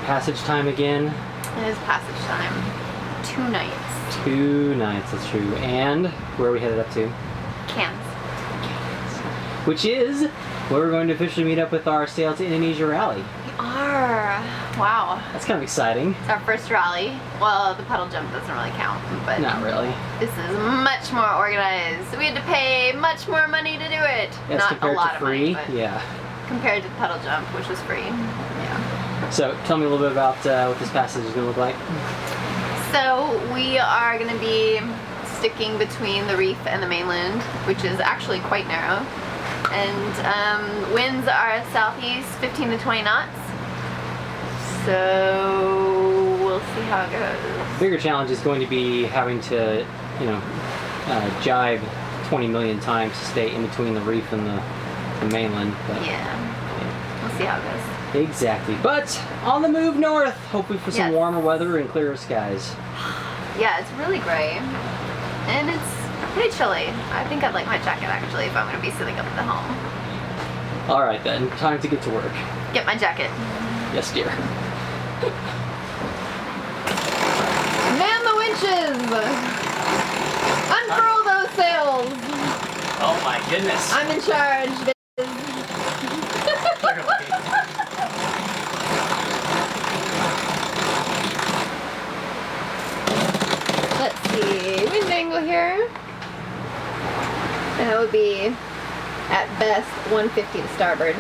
passage time again? It is passage time. 2 nights. 2 nights, that's true. And where are we headed up to? Cairns. Which is where we're going to officially meet up with our Sail to Indonesia Rally. We are. Wow. That's kind of exciting. It's our first rally. Well, the puddle jump doesn't really count, but not really. This is much more organized. We had to pay much more money to do it. Yes, not compared a lot to free. of money, but Yeah. compared to the puddle jump, which was free. Yeah. So tell me a little bit about what this passage is going to look like. So we are going to be sticking between the reef and the mainland, which is actually quite narrow. And winds are southeast 15 to 20 knots. So we'll see how it goes. Bigger challenge is going to be having to, jibe 20 million times to stay in between the reef and the mainland. But, yeah, we'll see how it goes. Exactly. But on the move north, hopefully for some warmer weather and clearer skies. Yeah, it's really gray. And it's pretty chilly. I think I'd like my jacket actually if I'm going to be sitting up at the helm. Alright then, time to get to work. Get my jacket. Yes, dear. Man the winches! Unfurl those sails! Oh my goodness. I'm in charge, bitches. Let's see, wind angle here. And that would be, at best, 150 to starboard.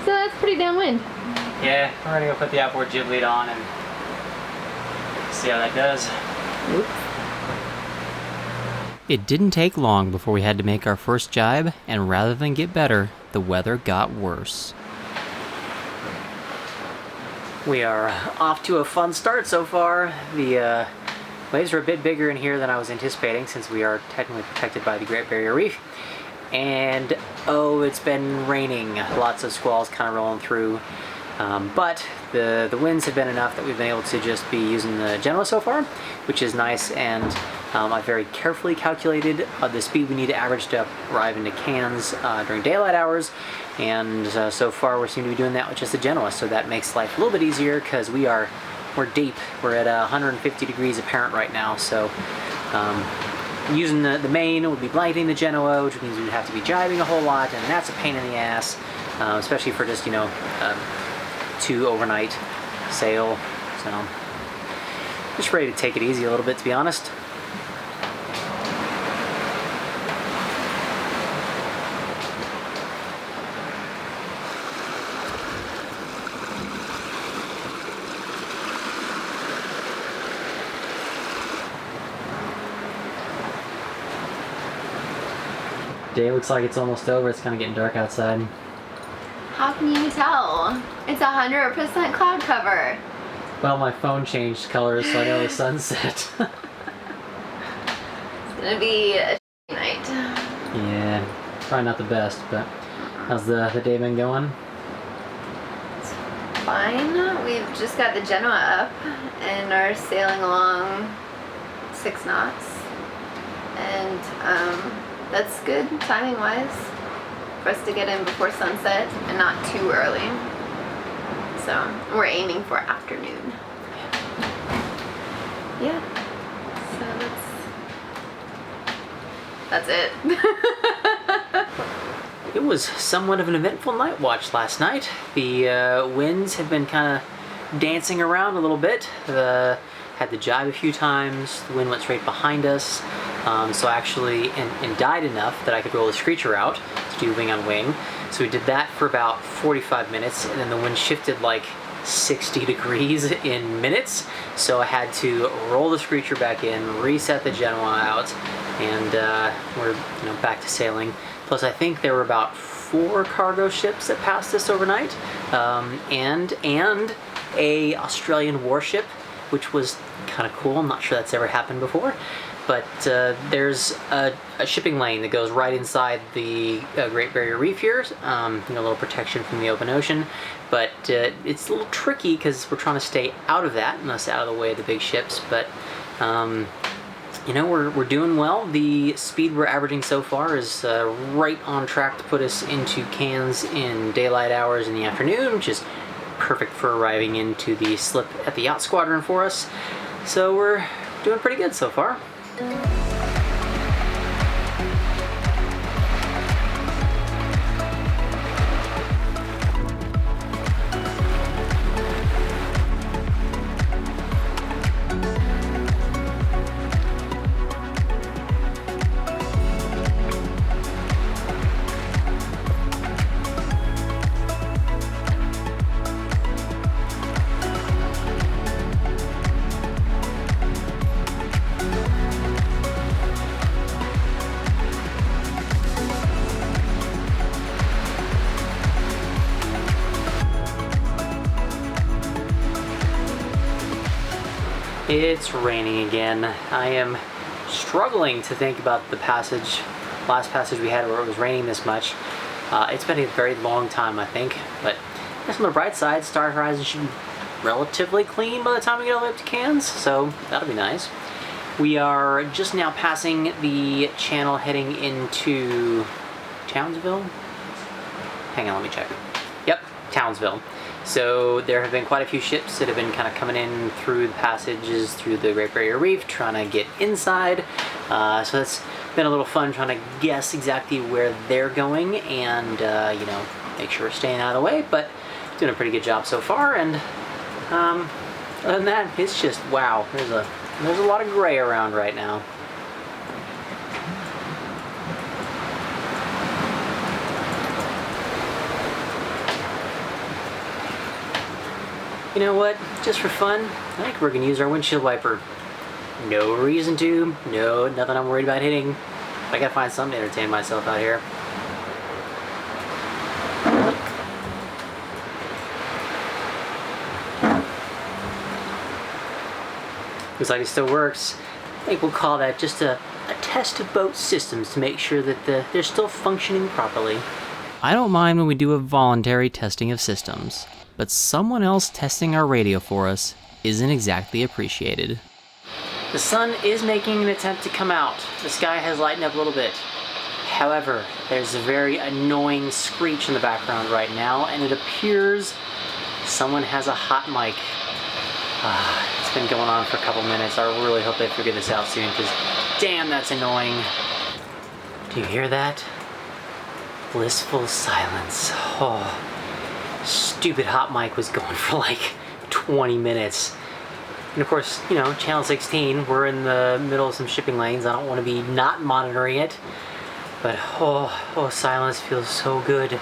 So that's pretty downwind. Yeah, we're gonna go put the outboard jib lead on and see how that does. Oops. It didn't take long before we had to make our first jibe, and rather than get better, the weather got worse. We are off to a fun start so far. The waves are a bit bigger in here than I was anticipating since we are technically protected by the Great Barrier Reef. And oh, it's been raining. Lots of squalls kind of rolling through. But the winds have been enough that we've been able to just be using the Genoa so far, which is nice. And I very carefully calculated the speed we need to average to arrive into Cairns during daylight hours. And so far we seem to be doing that with just the Genoa, so that makes life a little bit easier because we're deep. We're at 150 degrees apparent right now, so using the main would be blanketing the Genoa, which means we'd have to be jibing a whole lot, and that's a pain in the ass, especially for just 2 overnight sail. So just ready to take it easy a little bit, to be honest. Day looks like it's almost over. It's kind of getting dark outside. How can you tell? It's 100% cloud cover. Well, my phone changed colors, so I know the sunset. It's gonna be a night. Yeah, probably not the best, but how's the day been going? It's fine. We've just got the Genoa up and are sailing along 6 knots. And that's good timing wise for us to get in before sunset and not too early. So we're aiming for afternoon. Yeah. So that's it. It was somewhat of an eventful night watch last night. The winds have been kind of dancing around a little bit. Had the jibe a few times. The wind went straight behind us. So actually, and died enough that I could roll the screecher out to do wing on wing. So we did that for about 45 minutes, and then the wind shifted like 60 degrees in minutes. So I had to roll the screecher back in, reset the Genoa out, and we're back to sailing. Plus, I think there were about 4 cargo ships that passed us overnight, and a Australian warship, which was kind of cool. I'm not sure that's ever happened before. But there's a shipping lane that goes right inside the Great Barrier Reef here, a little protection from the open ocean, but it's a little tricky because we're trying to stay out of that, and thus out of the way of the big ships, but we're doing well. The speed we're averaging so far is right on track to put us into Cairns in daylight hours in the afternoon, which is perfect for arriving into the slip at the yacht squadron for us. So we're doing pretty good so far. It's raining again. I am struggling to think about the last passage we had where it was raining this much. It's been a very long time, I think, but I guess on the bright side, Starry Horizons should be relatively clean by the time we get all the way up to Cairns, so that'll be nice. We are just now passing the channel heading into Townsville. Hang on, let me check. Yep, Townsville. So there have been quite a few ships that have been kind of coming in through the passages through the Great Barrier Reef, trying to get inside. So that's been a little fun trying to guess exactly where they're going and, you know, make sure we're staying out of the way, but doing a pretty good job so far. And other than that, it's just, wow, there's a lot of gray around right now. You know what? Just for fun, I think we're gonna use our windshield wiper. No reason to. No, nothing I'm worried about hitting. I gotta find something to entertain myself out here. Looks like it still works. I think we'll call that just a test of boat systems to make sure that they're still functioning properly. I don't mind when we do a voluntary testing of systems, but someone else testing our radio for us isn't exactly appreciated. The sun is making an attempt to come out. The sky has lightened up a little bit. However, there's a very annoying screech in the background right now, and it appears someone has a hot mic. It's been going on for a couple minutes. I really hope they figure this out soon, because damn, that's annoying. Do you hear that? Blissful silence. Oh. Stupid hot mic was going for like 20 minutes. And of course, you know, channel 16, we're in the middle of some shipping lanes. I don't want to be not monitoring it. But oh, silence feels so good.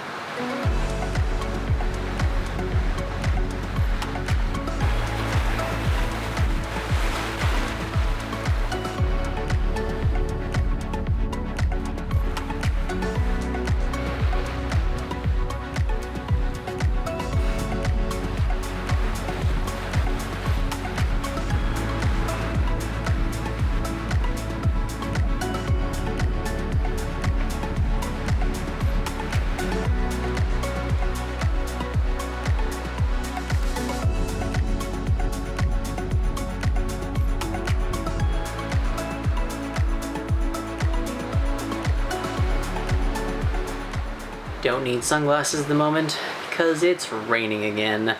Don't need sunglasses at the moment because it's raining again. I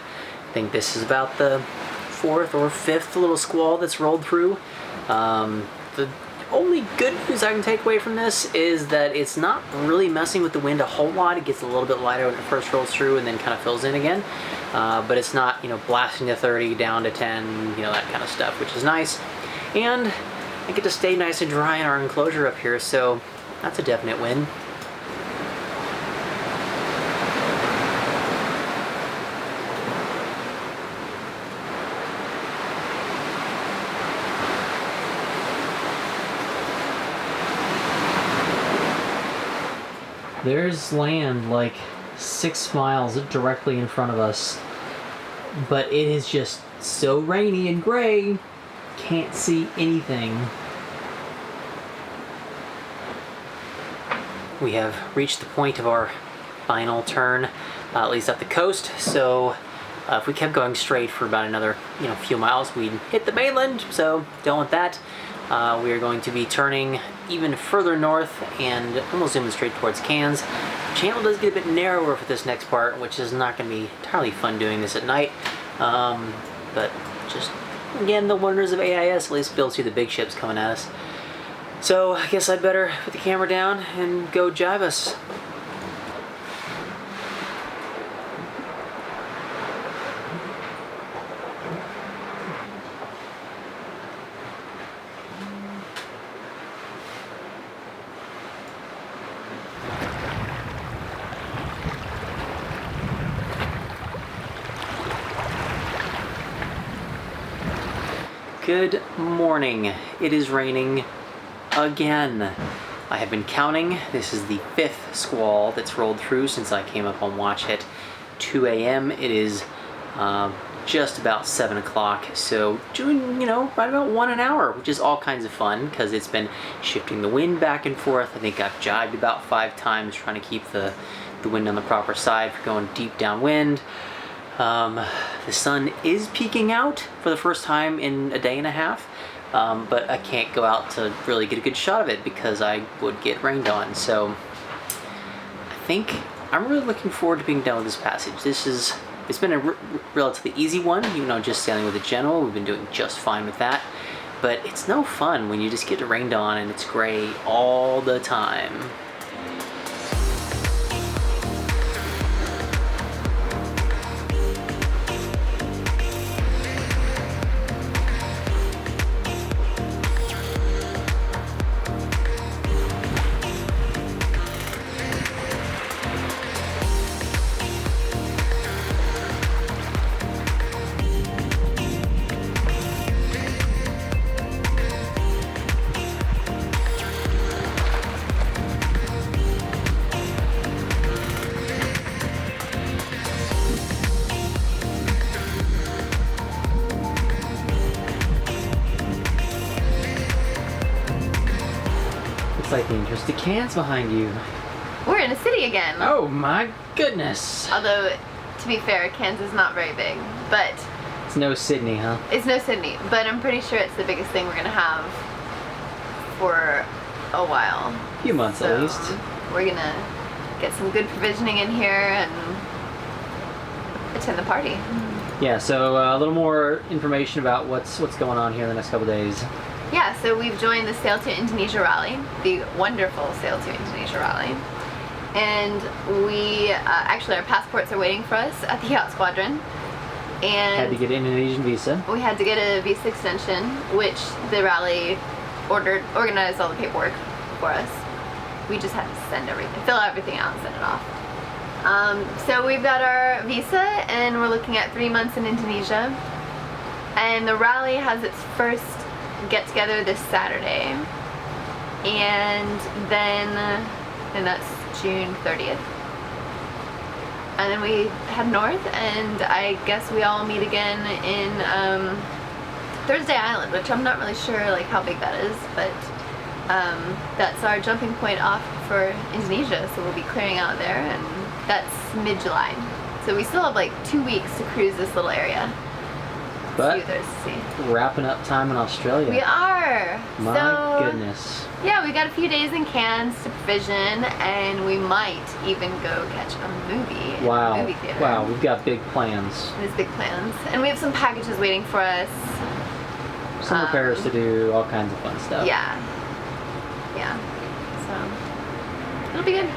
think this is about the 4th or 5th little squall that's rolled through. The only good news I can take away from this is that it's not really messing with the wind a whole lot. It gets a little bit lighter when it first rolls through and then kind of fills in again. But it's not, you know, blasting to 30, down to 10, you know, that kind of stuff, which is nice. And I get to stay nice and dry in our enclosure up here, so that's a definite win. There's land like 6 miles directly in front of us, but it is just so rainy and gray, can't see anything. We have reached the point of our final turn, at least up the coast, so if we kept going straight for about another few miles, we'd hit the mainland, so don't want that. We are going to be turning even further north and almost zooming straight towards Cairns. The channel does get a bit narrower for this next part, which is not going to be entirely fun doing this at night. But just, again, the wonders of AIS, at least be able to see the big ships coming at us. So I guess I'd better put the camera down and go jibe us. Good morning. It is raining again. I have been counting. This is the 5th squall that's rolled through since I came up on watch at 2 a.m. It is just about 7 o'clock, so doing, right about 1 an hour, which is all kinds of fun because it's been shifting the wind back and forth. I think I've jibed about 5 times trying to keep the wind on the proper side for going deep downwind. The sun is peeking out for the first time in a day and a half, but I can't go out to really get a good shot of it because I would get rained on. So I think I'm really looking forward to being done with this passage. It's been a relatively easy one, even though just sailing with a general, we've been doing just fine with that. But it's no fun when you just get rained on and it's gray all the time. Like the interesting Cairns behind you. We're in a city again. Oh my goodness. Although, to be fair, Cairns is not very big, but... It's no Sydney, huh? It's no Sydney, but I'm pretty sure it's the biggest thing we're gonna have for a while. A few months at least. We're gonna get some good provisioning in here and attend the party. Yeah, so a little more information about what's going on here in the next couple days. Yeah, so we've joined the Sail to Indonesia Rally, the wonderful Sail to Indonesia Rally. And we, actually our passports are waiting for us at the Yacht Squadron. And had to get an Indonesian visa. We had to get a visa extension, which the rally organized all the paperwork for us. We just had to fill everything out and send it off. So we've got our visa and we're looking at 3 months in Indonesia. And the rally has its first get together this Saturday, and that's June 30th, and then we head north, and I guess we all meet again in Thursday Island, which I'm not really sure how big that is, but that's our jumping point off for Indonesia, so we'll be clearing out there, and that's mid-July, so we still have 2 weeks to cruise this little area. But wrapping up time in Australia. We are. My goodness. Yeah, we got a few days in Cairns to provision, and we might even go catch a movie. Wow. In the movie theater. Wow, we've got big plans. There's big plans, and we have some packages waiting for us. Some repairs to do, all kinds of fun stuff. Yeah. Yeah. So it'll be good.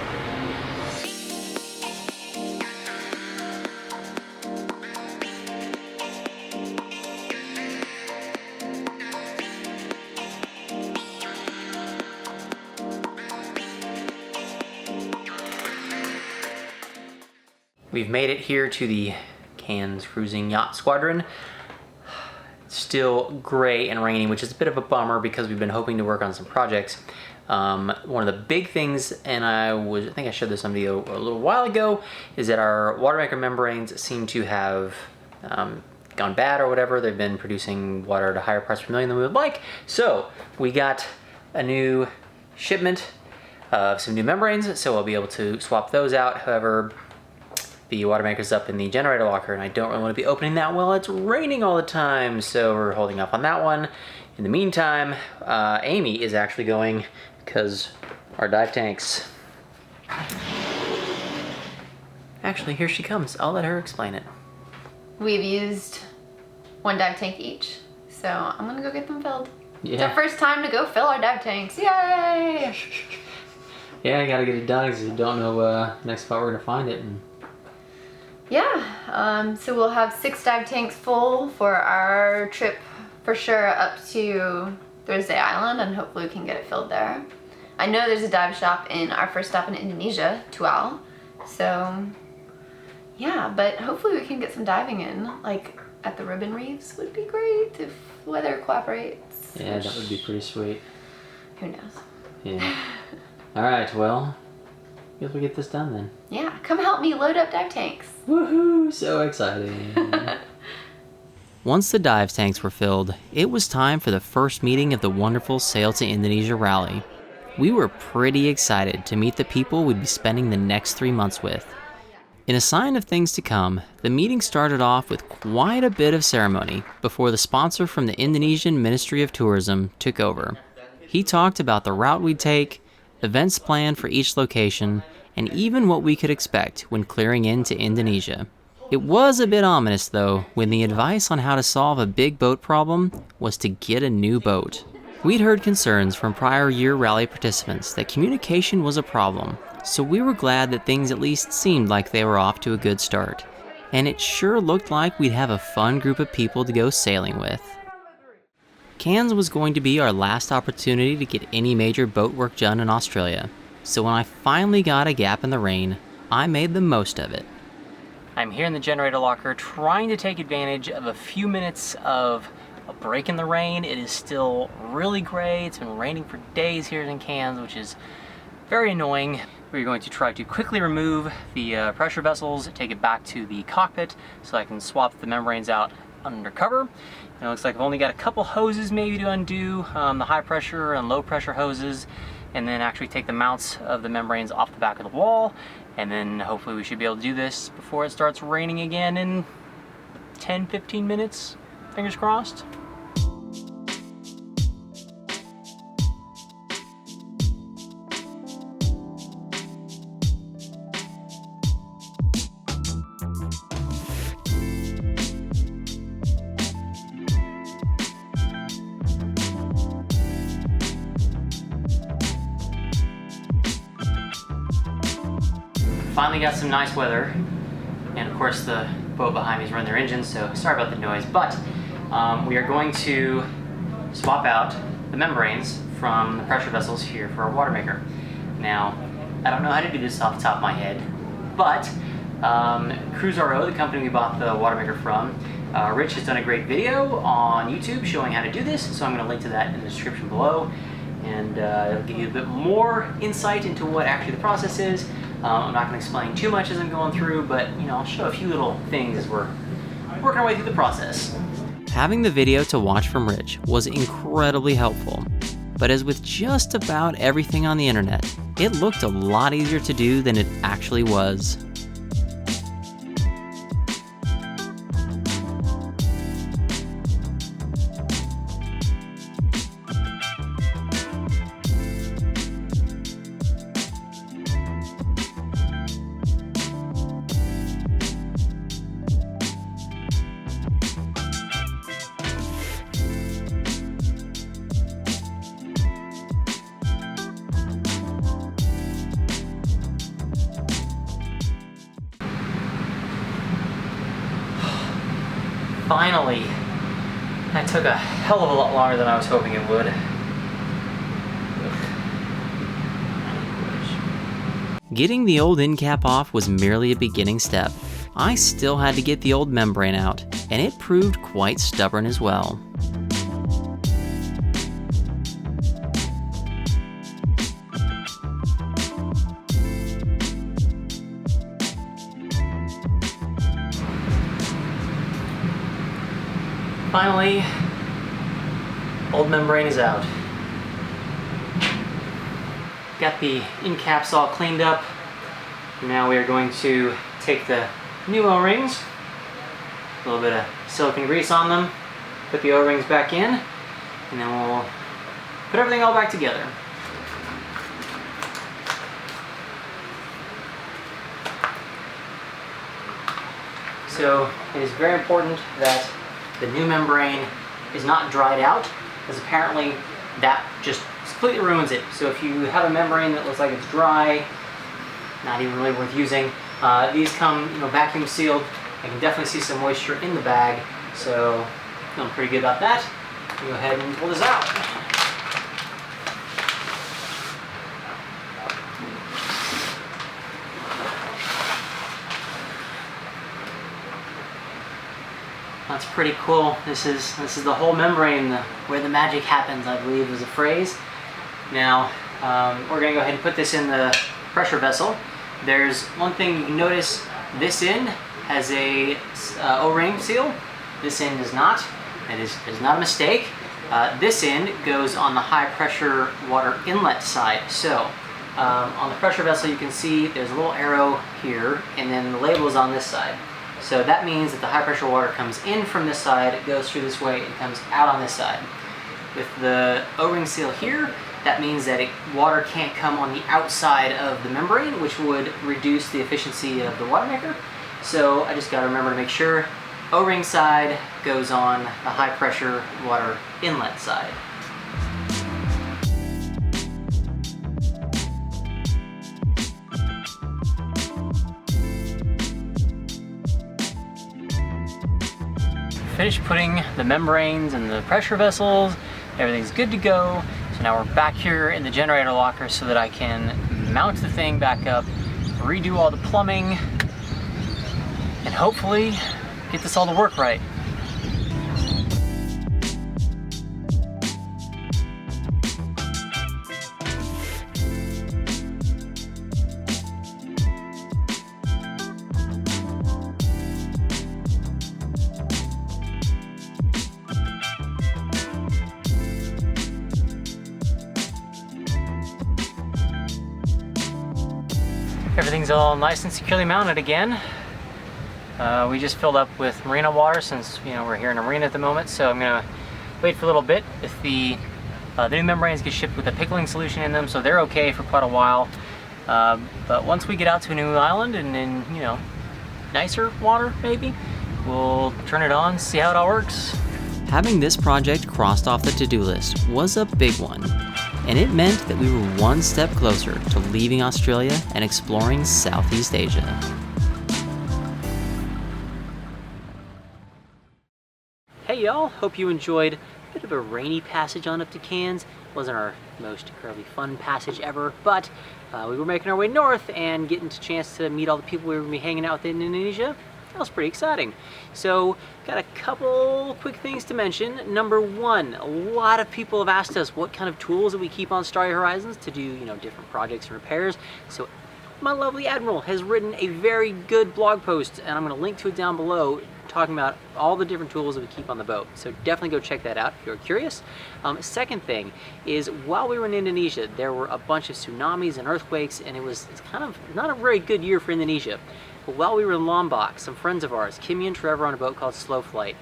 We've made it here to the Cairns Cruising Yacht Squadron. It's still gray and rainy, which is a bit of a bummer because we've been hoping to work on some projects. One of the big things, and I think I showed this on video a little while ago, is that our Watermaker membranes seem to have gone bad or whatever. They've been producing water at a higher parts per million than we would like. So we got a new shipment of some new membranes, so I'll be able to swap those out. However, the Watermaker's up in the generator locker, and I don't really want to be opening that while it's raining all the time, so we're holding up on that one. In the meantime, Amy is actually going because our dive tanks. Actually, here she comes. I'll let her explain it. We've used one dive tank each, so I'm gonna go get them filled. Yeah. It's our first time to go fill our dive tanks. Yay! Yeah, I gotta get it done because you don't know next spot we're gonna find it. Yeah, so we'll have 6 dive tanks full for our trip for sure up to Thursday Island, and hopefully we can get it filled there. I know there's a dive shop in our first stop in Indonesia, Tual, so yeah, but hopefully we can get some diving in, like at the ribbon reefs would be great if weather cooperates. Yeah, that would be pretty sweet. Who knows? Yeah. Alright, well, guess we get this done then. Yeah, come help me load up dive tanks. Woohoo! So exciting. Once the dive tanks were filled, it was time for the first meeting of the wonderful Sail to Indonesia Rally. We were pretty excited to meet the people we'd be spending the next 3 months with. In a sign of things to come, the meeting started off with quite a bit of ceremony before the sponsor from the Indonesian Ministry of Tourism took over. He talked about the route we'd take, events planned for each location, and even what we could expect when clearing into Indonesia. It was a bit ominous though, when the advice on how to solve a big boat problem was to get a new boat. We'd heard concerns from prior year rally participants that communication was a problem, so we were glad that things at least seemed like they were off to a good start. And it sure looked like we'd have a fun group of people to go sailing with. Cairns was going to be our last opportunity to get any major boat work done in Australia, so when I finally got a gap in the rain, I made the most of it. I'm here in the generator locker trying to take advantage of a few minutes of a break in the rain. It is still really gray. It's been raining for days here in Cairns, which is very annoying. We're going to try to quickly remove the pressure vessels, take it back to the cockpit so I can swap the membranes out under cover. And it looks like I've only got a couple hoses maybe to undo, the high pressure and low pressure hoses, and then actually take the mounts of the membranes off the back of the wall. And then hopefully we should be able to do this before it starts raining again in 10-15 minutes. Fingers crossed. Finally got some nice weather, and of course the boat behind me is running their engines, so sorry about the noise, but we are going to swap out the membranes from the pressure vessels here for our Watermaker. Now, I don't know how to do this off the top of my head, but Cruise RO, the company we bought the Watermaker from, Rich has done a great video on YouTube showing how to do this, so I'm going to link to that in the description below, and it'll give you a bit more insight into what actually the process is. I'm not going to explain too much as I'm going through, but I'll show a few little things as we're working our way through the process. Having the video to watch from Rich was incredibly helpful, but as with just about everything on the internet, it looked a lot easier to do than it actually was. Finally! That took a hell of a lot longer than I was hoping it would. Getting the old end cap off was merely a beginning step. I still had to get the old membrane out, and it proved quite stubborn as well. Finally, old membrane is out. Got the end caps all cleaned up. Now we are going to take the new O-rings, a little bit of silicone grease on them, put the O-rings back in, and then we'll put everything all back together. So it is very important that the new membrane is not dried out, because apparently that just completely ruins it. So if you have a membrane that looks like it's dry, not even really worth using. These come, vacuum sealed. I can definitely see some moisture in the bag, so feeling pretty good about that. Go ahead and pull this out. That's pretty cool. This is the whole membrane, where the magic happens, I believe was a phrase. Now, we're gonna go ahead and put this in the pressure vessel. There's one thing you can notice, this end has a O-ring seal. This end does not. It is not a mistake. This end goes on the high pressure water inlet side. So, on the pressure vessel you can see there's a little arrow here, and then the label is on this side. So that means that the high pressure water comes in from this side, it goes through this way, and comes out on this side. With the O-ring seal here, that means that water can't come on the outside of the membrane, which would reduce the efficiency of the Watermaker. So I just got to remember to make sure O-ring side goes on the high pressure water inlet side. Finished putting the membranes and the pressure vessels. Everything's good to go. So now we're back here in the generator locker so that I can mount the thing back up, redo all the plumbing, and hopefully get this all to work right. Everything's all nice and securely mounted again. We just filled up with marina water since we're here in a marina at the moment, so I'm gonna wait for a little bit. If the new membranes get shipped with a pickling solution in them, so they're okay for quite a while. But once we get out to a new island and in nicer water maybe, we'll turn it on, see how it all works. Having this project crossed off the to-do list was a big one, and it meant that we were one step closer to leaving Australia and exploring Southeast Asia. Hey y'all, hope you enjoyed a bit of a rainy passage on up to Cairns. Wasn't our most incredibly fun passage ever, but we were making our way north and getting a chance to meet all the people we were going to be hanging out with in Indonesia. That was pretty exciting. So, got a couple quick things to mention. Number one, a lot of people have asked us what kind of tools that we keep on Starry Horizons to do, different projects and repairs. So, my lovely Admiral has written a very good blog post, and I'm going to link to it down below, talking about all the different tools that we keep on the boat. So definitely go check that out if you're curious. Second thing is, while we were in Indonesia, there were a bunch of tsunamis and earthquakes, and it's kind of not a very good year for Indonesia. But while we were in Lombok, some friends of ours, Kimmy and Trevor, on a boat called Slow Flight,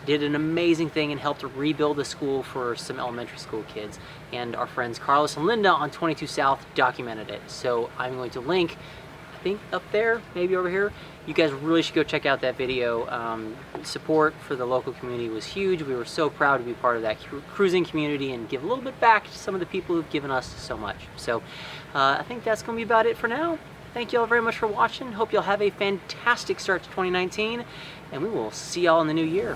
did an amazing thing and helped rebuild a school for some elementary school kids. And our friends Carlos and Linda on 22 South documented it. So I'm going to link, I think up there, maybe over here. You guys really should go check out that video. Support for the local community was huge. We were so proud to be part of that cruising community and give a little bit back to some of the people who've given us so much. So I think that's going to be about it for now. Thank you all very much for watching. Hope you'll have a fantastic start to 2019, and we will see y'all in the new year.